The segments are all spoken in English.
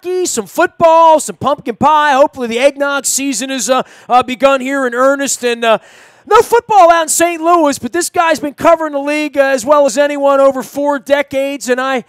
turkey, some football, some pumpkin pie. Hopefully the eggnog season has begun here in earnest. And no football out in St. Louis, but this guy's been covering the league as well as anyone over 4 decades, and I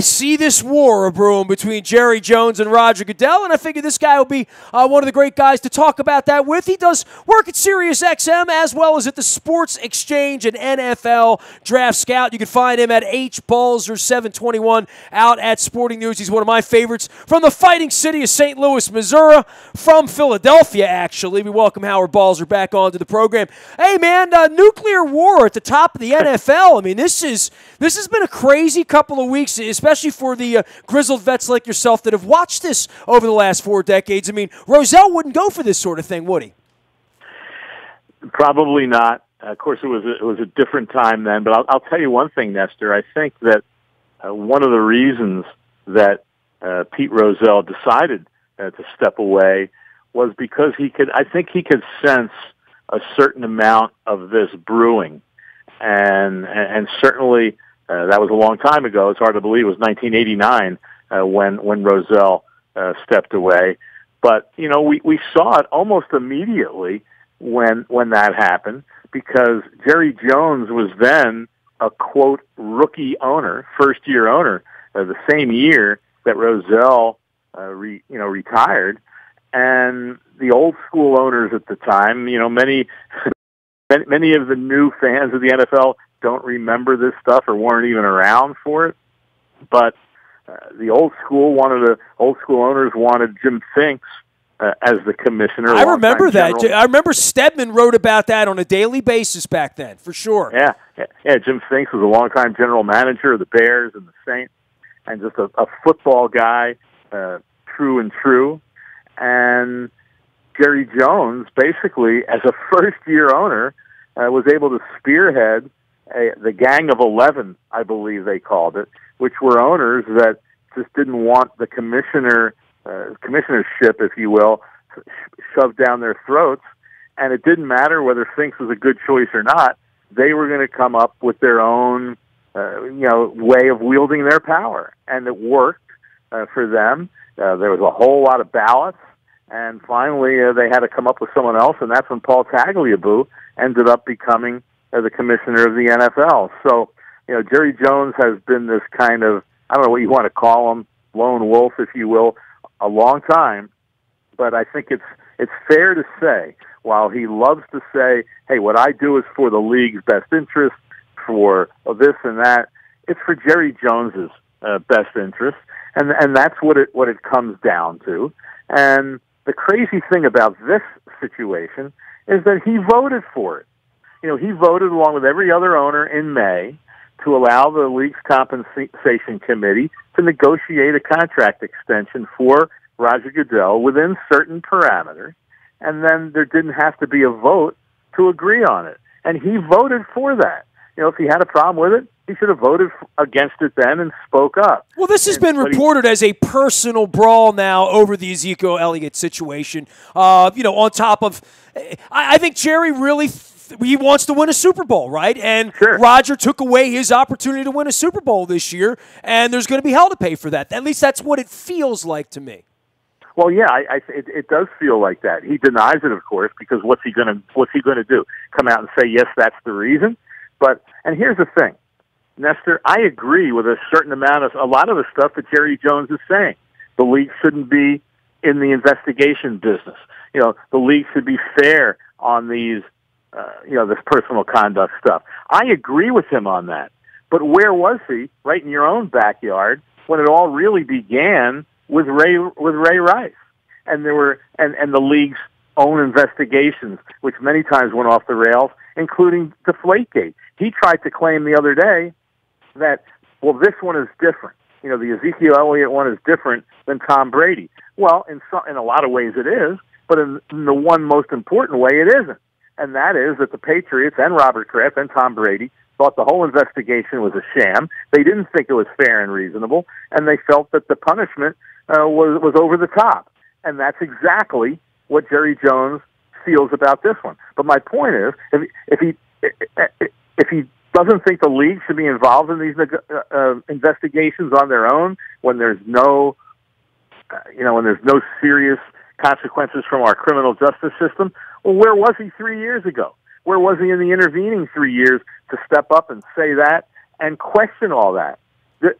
see this war brewing between Jerry Jones and Roger Goodell, and I figure this guy will be one of the great guys to talk about that with. He does work at Sirius XM as well as at the Sports Xchange and NFL Draft Scout. You can find him at Balzer 721 out at Sporting News. He's one of my favorites from the fighting city of St. Louis, Missouri, from Philadelphia, actually. We welcome Howard Balzer back onto the program. Hey, man, nuclear war at the top of the NFL. I mean, this has been a crazy couple of weeks, especially for the grizzled vets like yourself that have watched this over the last 4 decades. I mean, Rozelle wouldn't go for this sort of thing, would he? Probably not. Of course, it was a different time then. But I'll tell you one thing, Nestor. I think that one of the reasons that Pete Rozelle decided to step away was because I think he could sense a certain amount of this brewing, and certainly. That was a long time ago. It's hard to believe. It was 1989 when Rozelle stepped away. But, you know, we saw it almost immediately when that happened because Jerry Jones was then a, quote, rookie owner, first-year owner, the same year that Rozelle retired. And the old-school owners at the time, you know, many of the new fans of the NFL don't remember this stuff or weren't even around for it. But the old school owners wanted Jim Finks as the commissioner. I remember that. I remember Stedman wrote about that on a daily basis back then, for sure. Yeah. Jim Finks was a longtime general manager of the Bears and the Saints, and just a football guy, true and true. And Jerry Jones, basically, as a first-year owner, was able to spearhead the Gang of 11, I believe they called it, which were owners that just didn't want the commissionership, if you will, shoved down their throats. And it didn't matter whether Finks was a good choice or not. They were going to come up with their own, way of wielding their power. And it worked for them. There was a whole lot of ballots. And finally, they had to come up with someone else, and that's when Paul Tagliabue ended up becoming the commissioner of the NFL. So, you know, Jerry Jones has been this kind of, I don't know what you want to call him, lone wolf, if you will, a long time. But I think it's fair to say, while he loves to say, hey, what I do is for the league's best interest, for this and that, it's for Jerry Jones's best interest. And that's what it comes down to. And the crazy thing about this situation is that he voted for it. You know, he voted along with every other owner in May to allow the league's compensation committee to negotiate a contract extension for Roger Goodell within certain parameters, and then there didn't have to be a vote to agree on it. And he voted for that. You know, if he had a problem with it, he should have voted against it then and spoke up. Well, this has been reported as a personal brawl now over the Ezekiel Elliott situation. On top of, I think Jerry really he wants to win a Super Bowl, right? And sure. Roger took away his opportunity to win a Super Bowl this year, and there's going to be hell to pay for that. At least that's what it feels like to me. Well, yeah, it does feel like that. He denies it, of course, because what's he going to do? Come out and say, yes, that's the reason? And here's the thing, Nestor, I agree with a lot of the stuff that Jerry Jones is saying. The league shouldn't be in the investigation business. You know, the league should be fair on these, this personal conduct stuff. I agree with him on that. But where was he, right in your own backyard, when it all really began with Ray Rice? And there were and the league's own investigations, which many times went off the rails, including Deflategate. He tried to claim the other day that, well, this one is different. You know, the Ezekiel Elliott one is different than Tom Brady. Well, in a lot of ways it is, but in the one most important way it isn't. And that is that the Patriots and Robert Kraft and Tom Brady thought the whole investigation was a sham. They didn't think it was fair and reasonable, and they felt that the punishment was over the top. And that's exactly what Jerry Jones feels about this one. But my point is, if he doesn't think the league should be involved in these investigations on their own, when there's no when there's no serious consequences from our criminal justice system. Well, where was he 3 years ago? Where was he in the intervening 3 years to step up and say that and question all that?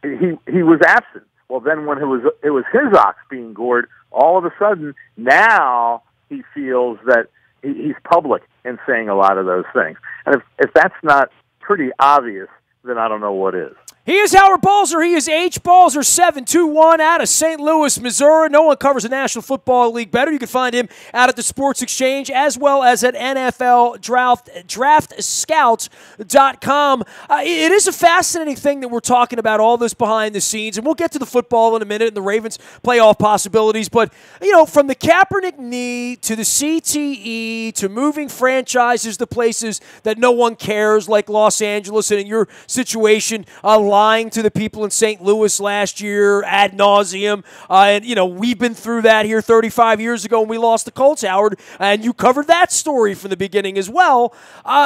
He was absent. Well, then when it was his ox being gored, all of a sudden now he feels that he's public in saying a lot of those things. And if that's not pretty obvious, then I don't know what is. He is Howard Balzer. He is H. Balzer 721 out of St. Louis, Missouri. No one covers the National Football League better. You can find him out at the Sports Exchange as well as at NFL DraftScouts.com. It is a fascinating thing that we're talking about, all this behind the scenes, and we'll get to the football in a minute and the Ravens' playoff possibilities. But, from the Kaepernick knee to the CTE to moving franchises to places that no one cares, like Los Angeles, and in your situation, lying to the people in St. Louis last year ad nauseum. And, we've been through that here 35 years ago when we lost the Colts, Howard, and you covered that story from the beginning as well.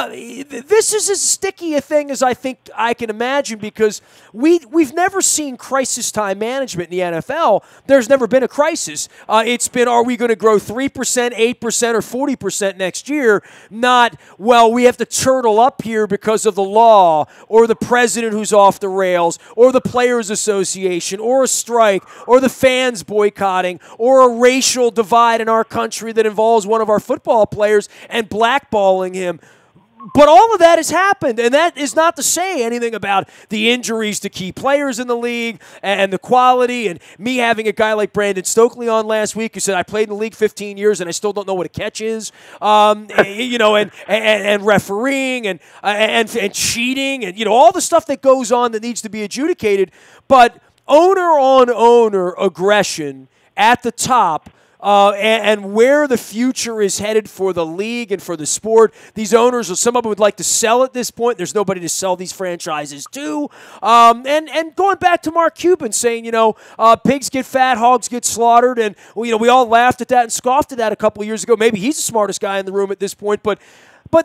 This is as sticky a thing as I think I can imagine, because we've never seen crisis time management in the NFL. There's never been a crisis. It's been, are we going to grow 3%, 8%, or 40% next year? Not, well, we have to turtle up here because of the law or the president who's off the rails, or the Players Association, or a strike, or the fans boycotting, or a racial divide in our country that involves one of our football players and blackballing him. But all of that has happened, and that is not to say anything about the injuries to key players in the league and the quality, and me having a guy like Brandon Stokely on last week who said, I played in the league 15 years and I still don't know what a catch is, and refereeing and cheating and, all the stuff that goes on that needs to be adjudicated. But owner-on-owner aggression at the top, and where the future is headed for the league and for the sport. These owners, some of them would like to sell at this point. There's nobody to sell these franchises to. And going back to Mark Cuban saying, pigs get fat, hogs get slaughtered. And, we all laughed at that and scoffed at that a couple of years ago. Maybe he's the smartest guy in the room at this point. But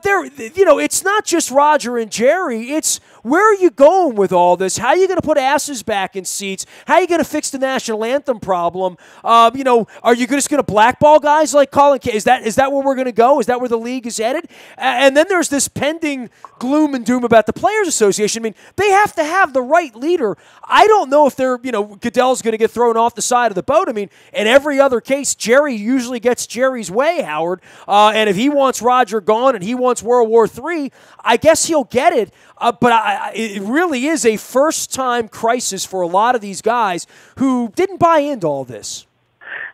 there, it's not just Roger and Jerry. It's where are you going with all this? How are you going to put asses back in seats? How are you going to fix the national anthem problem? Are you just going to blackball guys like Colin K? Is that where we're going to go? Is that where the league is headed? And then there's this pending gloom and doom about the Players Association. I mean, they have to have the right leader. I don't know if Goodell's going to get thrown off the side of the boat. I mean, in every other case, Jerry usually gets Jerry's way, Howard. And if he wants Roger gone and he wants World War III, I guess he'll get it. But it really is a first-time crisis for a lot of these guys who didn't buy into all this.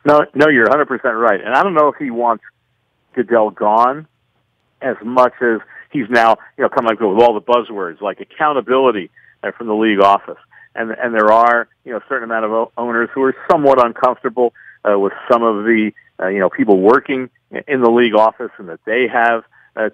No, you're 100% right. And I don't know if he wants Goodell gone as much as he's now, coming up with all the buzzwords like accountability from the league office. And there are, a certain amount of owners who are somewhat uncomfortable with some of the, people working in the league office and that they have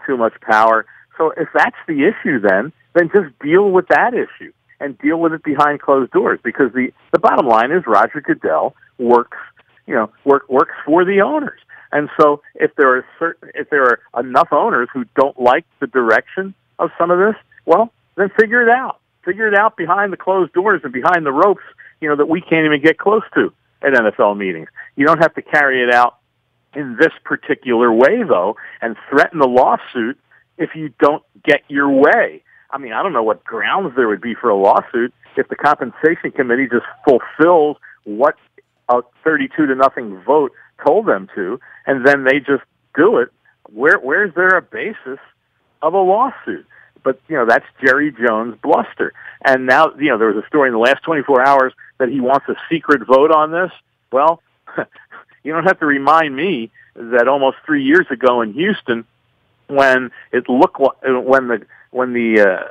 too much power. So if that's the issue, then just deal with that issue and deal with it behind closed doors. Because the bottom line is Roger Goodell works for the owners. And so if there are enough owners who don't like the direction of some of this, well, then figure it out. Figure it out behind the closed doors and behind the ropes, that we can't even get close to at NFL meetings. You don't have to carry it out in this particular way, though, and threaten the lawsuit if you don't get your way. I mean, I don't know what grounds there would be for a lawsuit if the compensation committee just fulfills what a 32-0 vote told them to, and then they just do it. Where's there a basis of a lawsuit? But, that's Jerry Jones' bluster. And now, there was a story in the last 24 hours that he wants a secret vote on this. Well, you don't have to remind me that almost 3 years ago in Houston, when it looked when the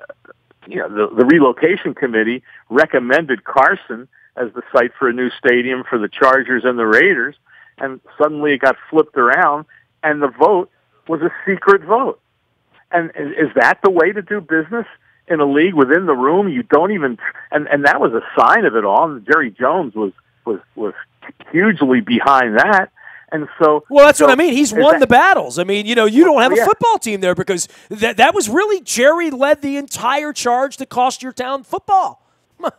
relocation committee recommended Carson as the site for a new stadium for the Chargers and the Raiders, and suddenly it got flipped around, and the vote was a secret vote. And is that the way to do business in a league within the room? You don't even, and that was a sign of it all. And Jerry Jones was hugely behind that. And so, well, that's what I mean. He's won the battles. I mean, you don't have a football team there because that was really Jerry led the entire charge to cost your town football.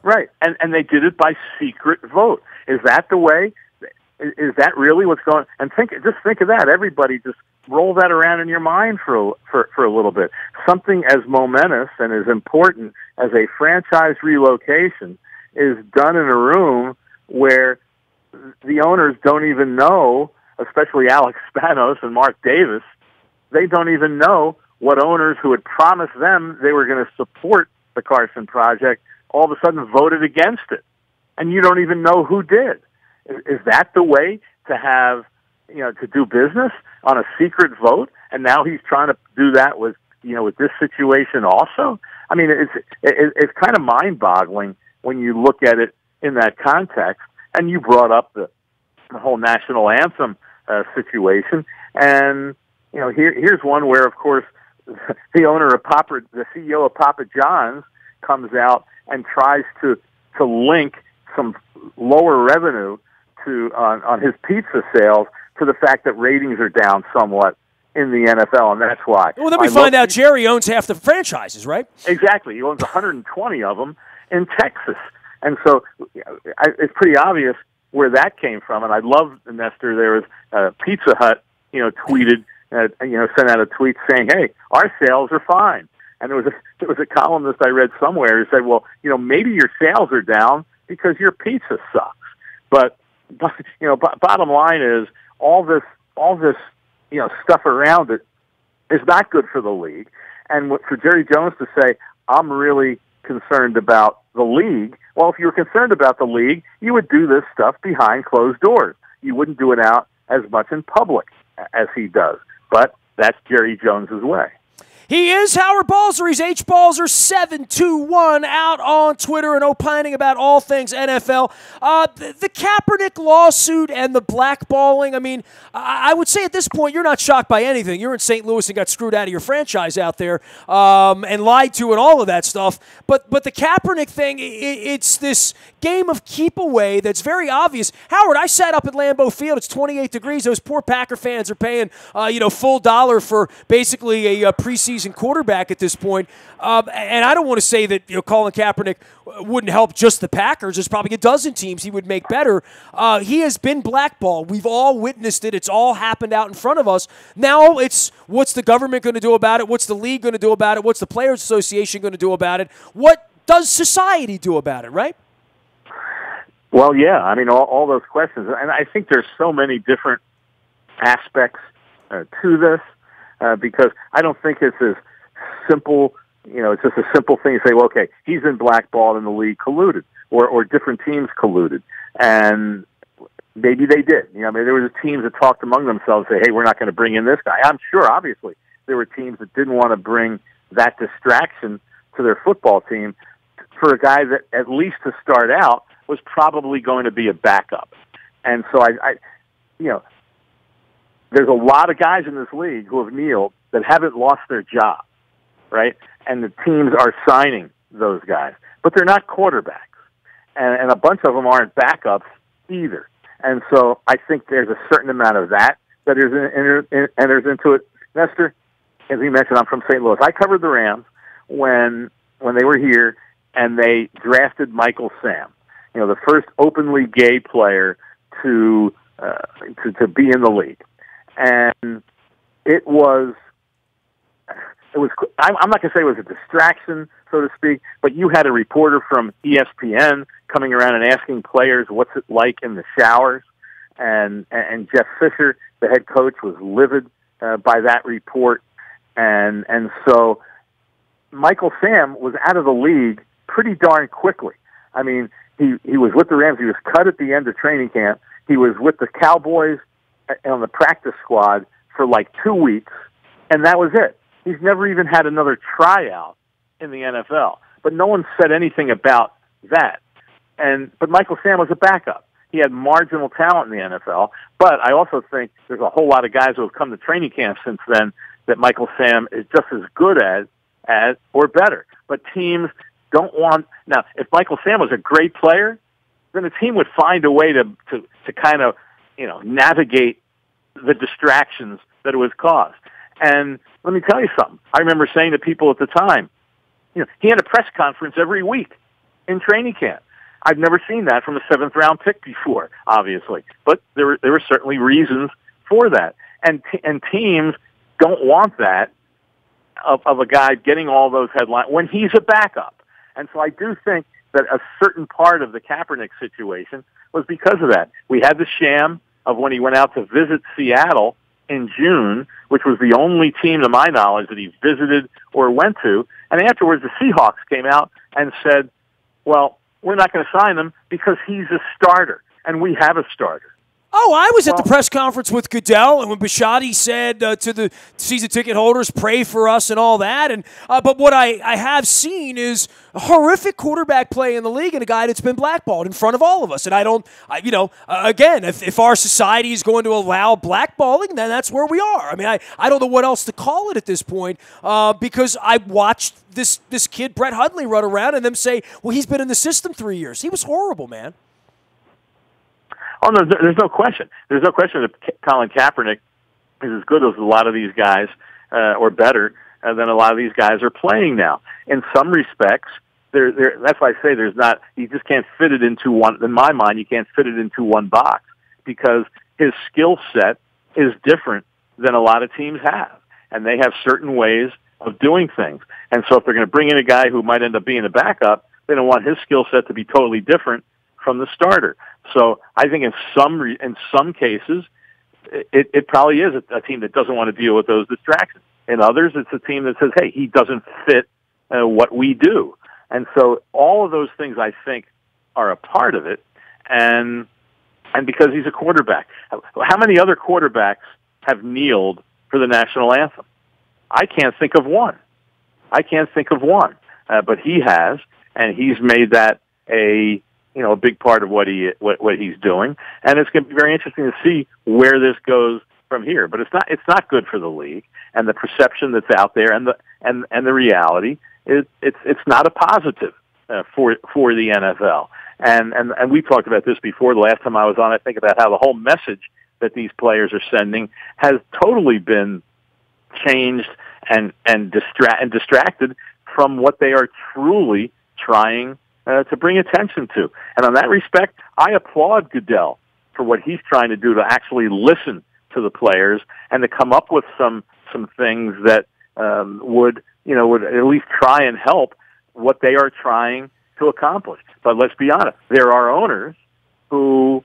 Right, and they did it by secret vote. Is that the way? Is that really what's going? And just think of that. Everybody, just roll that around in your mind for a little bit. Something as momentous and as important as a franchise relocation is done in a room where the owners don't even know, especially Alex Spanos and Mark Davis. They don't even know what owners who had promised them they were going to support the Carson project all of a sudden voted against it, and you don't even know who did. Is that the way to have, to do business on a secret vote? And now he's trying to do that with this situation also. I mean, it's kind of mind-boggling when you look at it in that context. And you brought up the whole national anthem situation, and here's one where, of course, the CEO of Papa John's comes out and tries to link some lower revenue on his pizza sales to the fact that ratings are down somewhat in the NFL, and that's why. Well, then we find out Jerry owns half the franchises, right? Exactly. He owns 120 of them in Texas. And so it's pretty obvious where that came from. And I love, Nestor, there was Pizza Hut, tweeted, sent out a tweet saying, hey, our sales are fine. And there was a columnist I read somewhere who said, well, maybe your sales are down because your pizza sucks. But bottom line is all this stuff around it is not good for the league. And for Jerry Jones to say, I'm really concerned about the league. Well, if you were concerned about the league, you would do this stuff behind closed doors. You wouldn't do it out as much in public as he does. But that's Jerry Jones's way. He is Howard Balzer. He's HBalzer721 out on Twitter and opining about all things NFL. The Kaepernick lawsuit and the blackballing, I mean, I would say at this point you're not shocked by anything. You're in St. Louis and got screwed out of your franchise out there and lied to and all of that stuff. But the Kaepernick thing, it's this game of keep away that's very obvious. Howard, I sat up at Lambeau Field. It's 28 degrees. Those poor Packer fans are paying full dollar for basically a preseason quarterback at this point. And I don't want to say that Colin Kaepernick wouldn't help just the Packers. There's probably a dozen teams he would make better. He has been blackballed. We've all witnessed it. It's all happened out in front of us. Now it's what's the government going to do about it? What's the league going to do about it? What's the Players Association going to do about it? What does society do about it, right? Well, yeah. I mean, all those questions. And I think there's so many different aspects to this. Because I don't think it's as simple, it's just a simple thing to say, well, okay, he's been blackballed and the league colluded, or different teams colluded. And maybe they did. There were teams that talked among themselves and say, hey, we're not going to bring in this guy. I'm sure, obviously, there were teams that didn't want to bring that distraction to their football team for a guy that, at least to start out, was probably going to be a backup. And so there's a lot of guys in this league who have kneeled that haven't lost their job, right? And the teams are signing those guys. But they're not quarterbacks. And a bunch of them aren't backups either. And so I think there's a certain amount of that enters into it. Nestor, as you mentioned, I'm from St. Louis. I covered the Rams when they were here, and they drafted Michael Sam, the first openly gay player to be in the league. And it was, I'm not going to say it was a distraction, so to speak, but you had a reporter from ESPN coming around and asking players what's it like in the showers. And Jeff Fisher, the head coach, was livid by that report. And so Michael Sam was out of the league pretty darn quickly. I mean, he was with the Rams. He was cut at the end of training camp. He was with the Cowboys on the practice squad for like 2 weeks, and that was it. He's never even had another tryout in the NFL. But no one said anything about that. But Michael Sam was a backup. He had marginal talent in the NFL. But I also think there's a whole lot of guys who have come to training camp since then that Michael Sam is just as good as or better. But teams don't want... Now, if Michael Sam was a great player, then the team would find a way to kind of navigate the distractions that it was caused. And let me tell you something. I remember saying to people at the time, he had a press conference every week in training camp. I've never seen that from a 7th-round pick before, obviously. But there were certainly reasons for that. And teams don't want that of a guy getting all those headlines when he's a backup. And so I do think that a certain part of the Kaepernick situation was because of that. We had the sham of when he went out to visit Seattle in June, which was the only team, to my knowledge, that he visited or went to. And afterwards, the Seahawks came out and said, well, we're not going to sign him because he's a starter, and we have a starter. Oh, I was at the press conference with Goodell, and when Bisciotti said to the season ticket holders, pray for us and all that. And but what I have seen is a horrific quarterback play in the league and a guy that's been blackballed in front of all of us. And again, if our society is going to allow blackballing, then that's where we are. I mean, I don't know what else to call it at this point because I watched this kid, Brett Hundley, run around and them say, well, he's been in the system 3 years. He was horrible, man. Oh, no, there's no question. There's no question that Colin Kaepernick is as good as a lot of these guys, or better than a lot of these guys are playing now. In some respects, that's why I say there's not. You just can't fit it into one. In my mind, you can't fit it into one box because his skill set is different than a lot of teams have, and they have certain ways of doing things. And so, if they're going to bring in a guy who might end up being a backup, they don't want his skill set to be totally different from the starter. So I think in some cases, it probably is a team that doesn't want to deal with those distractions. In others, it's a team that says, hey, he doesn't fit what we do. And so all of those things, I think, are a part of it. And because he's a quarterback. How many other quarterbacks have kneeled for the national anthem? I can't think of one. But he has, and he's made that a big part of what he's doing, and it's going to be very interesting to see where this goes from here. But it's not good for the league, and the perception that's out there, and the reality is it's not a positive for the NFL. And we talked about this before. The last time I was on, I think about how the whole message that these players are sending has totally been changed and distracted from what they are truly trying to bring attention to. And on that respect, I applaud Goodell for what he's trying to do to actually listen to the players and to come up with some things that would at least try and help what they are trying to accomplish. But let's be honest, there are owners who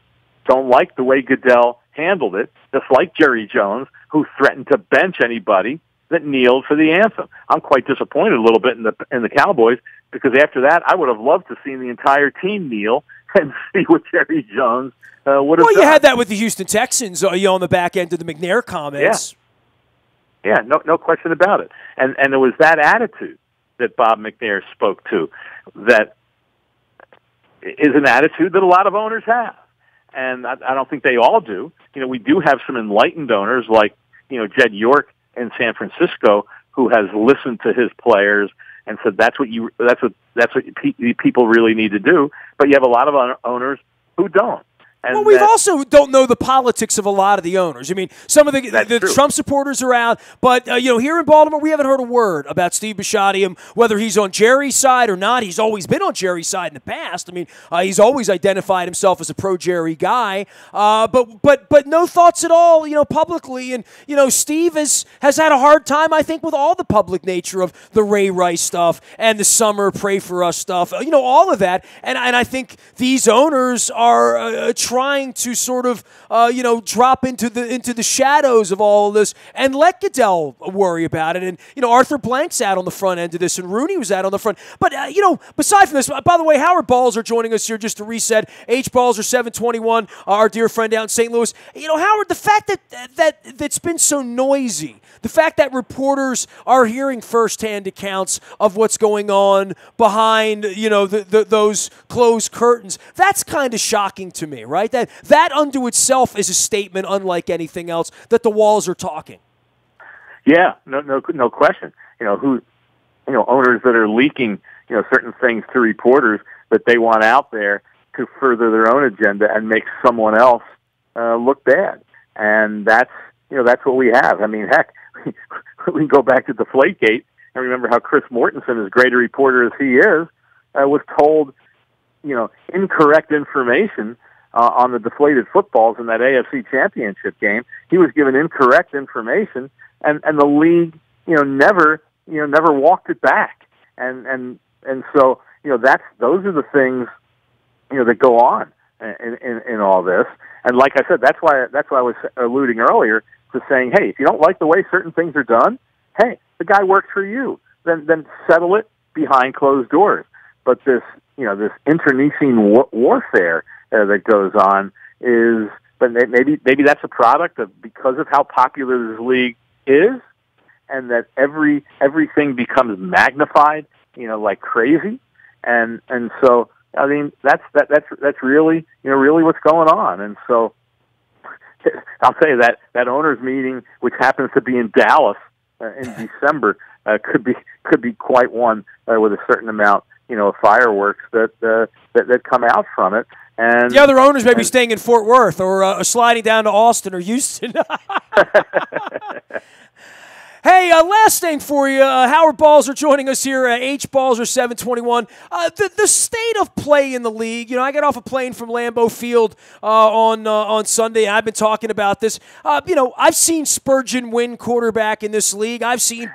don't like the way Goodell handled it, just like Jerry Jones, who threatened to bench anybody that kneeled for the anthem. I'm quite disappointed a little bit in the Cowboys, because after that, I would have loved to see the entire team kneel and see what Jerry Jones would have done. Well, you had that with the Houston Texans on the back end of the McNair comments. Yeah, no question about it. And it was that attitude that Bob McNair spoke to that is an attitude that a lot of owners have. And I don't think they all do. We do have some enlightened owners like, Jed York in San Francisco, who has listened to his players and said that's what people really need to do. But you have a lot of owners who don't. And we also don't know the politics of a lot of the owners. I mean, some of the Trump supporters are out, but here in Baltimore, we haven't heard a word about Steve Bisciotti, whether he's on Jerry's side or not. He's always been on Jerry's side in the past. I mean, he's always identified himself as a pro-Jerry guy, but no thoughts at all, publicly. And Steve has had a hard time, I think, with all the public nature of the Ray Rice stuff and the summer pray for us stuff. All of that, and I think these owners are trying to sort of, drop into the shadows of all of this and let Goodell worry about it. And, Arthur Blank's out on the front end of this, and Rooney was out on the front. But, beside from this, by the way, Howard Balzer joining us here just to reset. H. Balzer, 721, our dear friend out in St. Louis. Howard, the fact that's been so noisy, the fact that reporters are hearing firsthand accounts of what's going on behind, those closed curtains, that's kind of shocking to me, right? That unto itself is a statement unlike anything else, that the walls are talking. Yeah, no question. Owners that are leaking, certain things to reporters that they want out there to further their own agenda and make someone else look bad. And that's what we have. I mean, heck, we can go back to Deflategate and remember how Chris Mortensen, as great a reporter as he is, was told, incorrect information on the deflated footballs in that AFC Championship game. He was given incorrect information, and the league, never walked it back. And so, those are the things, that go on in all this. And like I said, that's why I was alluding earlier to saying, hey, if you don't like the way certain things are done, hey, the guy works for you. Then settle it behind closed doors. But this internecine warfare that goes on but maybe that's a product of because of how popular this league is, and that everything becomes magnified, like crazy, and so I mean that's really really what's going on. And so I'll tell you that owners meeting, which happens to be in Dallas in December, could be quite one with a certain amount of fireworks that come out from it. And the other owners may be staying in Fort Worth or sliding down to Austin or Houston. Hey, last thing for you. Howard Balzer joining us here at H. Balzer 721. The state of play in the league. I got off a plane from Lambeau Field on Sunday. I've been talking about this. I've seen Spurgeon win quarterback in this league. I've seen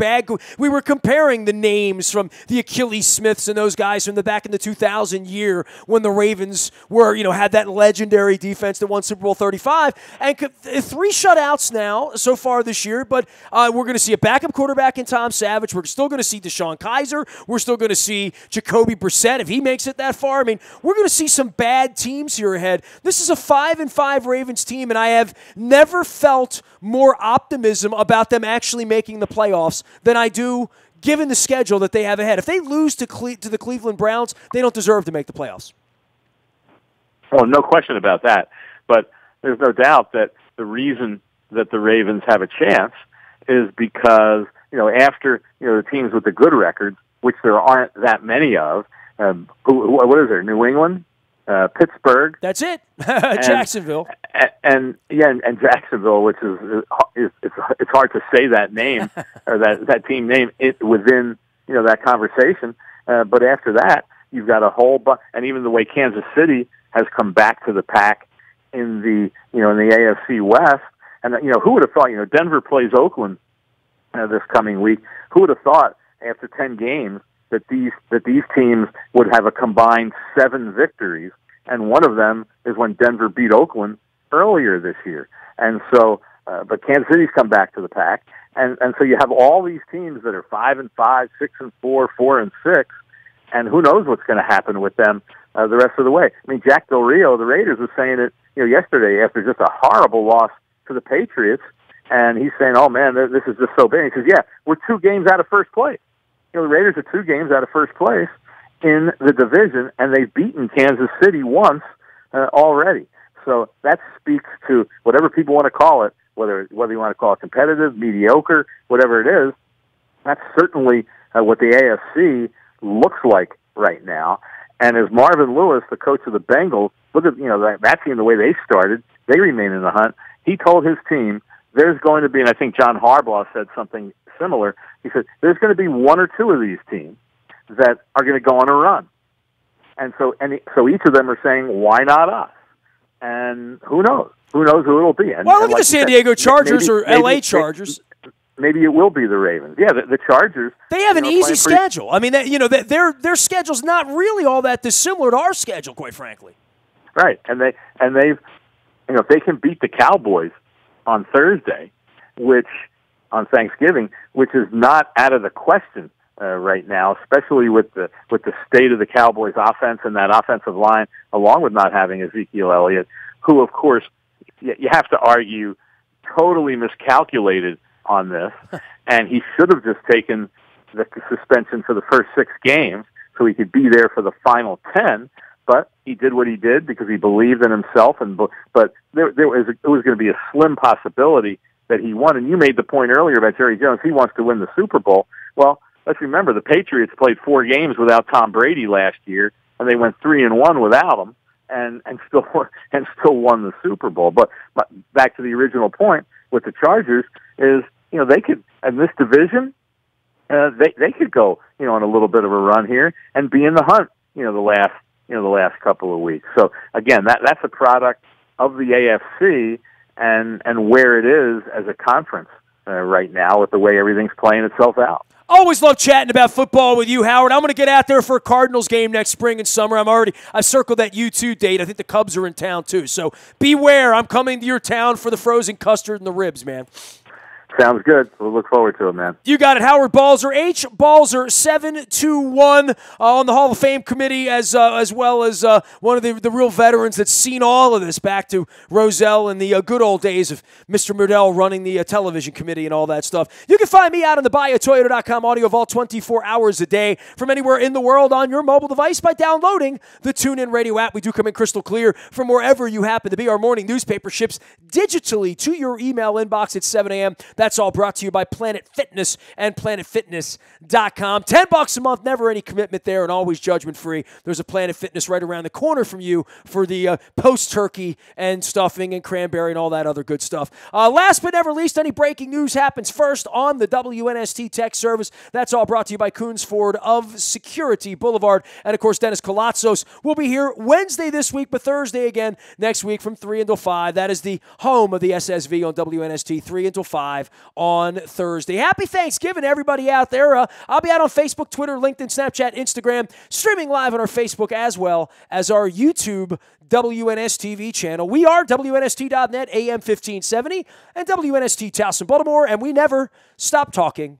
we were comparing the names from the Achilles Smiths and those guys from back in the 2000 year when the Ravens were, had that legendary defense that won Super Bowl 35. And 3 shutouts now so far this year, but we're going to see a backup quarterback in Tom Savage. We're still going to see Deshaun Kaiser. We're still going to see Jacoby Brissett if he makes it that far. I mean, we're going to see some bad teams here ahead. This is a 5-5 Ravens team, and I have never felt more optimism about them actually making the playoffs than I do given the schedule that they have ahead. If they lose to the Cleveland Browns, they don't deserve to make the playoffs. Oh, no question about that. But there's no doubt that the reason that the Ravens have a chance is because, after, the teams with the good records, which there aren't that many of, what is there, New England, Pittsburgh. That's it. Jacksonville. And Jacksonville, which is it's hard to say that name, or that team name within, that conversation. But after that, you've got a whole and even the way Kansas City has come back to the pack in the AFC West. And, who would have thought, Denver plays Oakland this coming week. Who would have thought after 10 games that these teams would have a combined 7 victories, and one of them is when Denver beat Oakland earlier this year. And so, but Kansas City's come back to the pack. And so you have all these teams that are 5-5, 6-4, 4-6, and who knows what's going to happen with them the rest of the way. I mean, Jack Del Rio, the Raiders, was saying it, yesterday after just a horrible loss to the Patriots, and he's saying, "Oh man, this is just so bad." He says, "Yeah, we're 2 games out of first place. The Raiders are 2 games out of first place in the division, and they've beaten Kansas City once already." So that speaks to whatever people want to call it, whether you want to call it competitive, mediocre, whatever it is. That's certainly what the AFC looks like right now. And as Marvin Lewis, the coach of the Bengals, look at that team, the way they started, they remain in the hunt. He told his team there's going to be, and I think John Harbaugh said something similar. He said there's going to be 1 or 2 of these teams that are going to go on a run, and so each of them are saying, why not us? And who knows? Who knows who it'll be? And, look at the San Diego Chargers or L.A. Chargers. Maybe it will be the Ravens. Yeah, the Chargers. They have an easy schedule. I mean, their schedule's not really all that dissimilar to our schedule, quite frankly. Right, and they've if they can beat the Cowboys on Thursday, on Thanksgiving, which is not out of the question right now, especially with the state of the Cowboys' offense and that offensive line, along with not having Ezekiel Elliott, who, of course, you have to argue totally miscalculated on this, and he should have just taken the suspension for the first 6 games so he could be there for the final 10. But he did what he did because he believed in himself, but it was going to be a slim possibility that he won. And you made the point earlier about Jerry Jones. He wants to win the Super Bowl. Well, let's remember the Patriots played 4 games without Tom Brady last year, and they went 3-1 without him, and still won the Super Bowl. But back to the original point with the Chargers is they could, in this division, they could go on a little bit of a run here and be in the hunt the last the last couple of weeks. So again, that's a product of the AFC and where it is as a conference right now with the way everything's playing itself out. Always love chatting about football with you, Howard. I'm going to get out there for a Cardinals game next spring and summer. I circled that U2 date. I think the Cubs are in town too. So beware, I'm coming to your town for the frozen custard and the ribs, man. Sounds good. We'll look forward to it, man. You got it. Howard Balzer, H. Balzer 721 on the Hall of Fame committee, as well as one of the real veterans that's seen all of this back to Roselle and the good old days of Mr. Murdell running the television committee and all that stuff. You can find me out on the BuyAToyota.com audio vault 24 hours a day from anywhere in the world on your mobile device by downloading the TuneIn Radio app. We do come in crystal clear from wherever you happen to be. Our morning newspaper ships digitally to your email inbox at 7 a.m. That's all brought to you by Planet Fitness and PlanetFitness.com. $10 a month, never any commitment there, and always judgment-free. There's a Planet Fitness right around the corner from you for the post-turkey and stuffing and cranberry and all that other good stuff. Last but never least, any breaking news happens first on the WNST Tech Service. That's all brought to you by Coons Ford of Security Boulevard. And, of course, Dennis Colatzos will be here Wednesday this week, but Thursday again next week from 3 until 5. That is the home of the SSV on WNST, 3 until 5 on Thursday. Happy Thanksgiving, everybody out there. I'll be out on Facebook, Twitter, LinkedIn, Snapchat, Instagram, streaming live on our Facebook as well as our YouTube WNSTV channel. We are WNST.net, AM 1570, and WNST Towson, Baltimore, and we never stop talking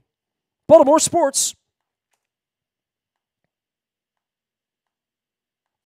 Baltimore sports.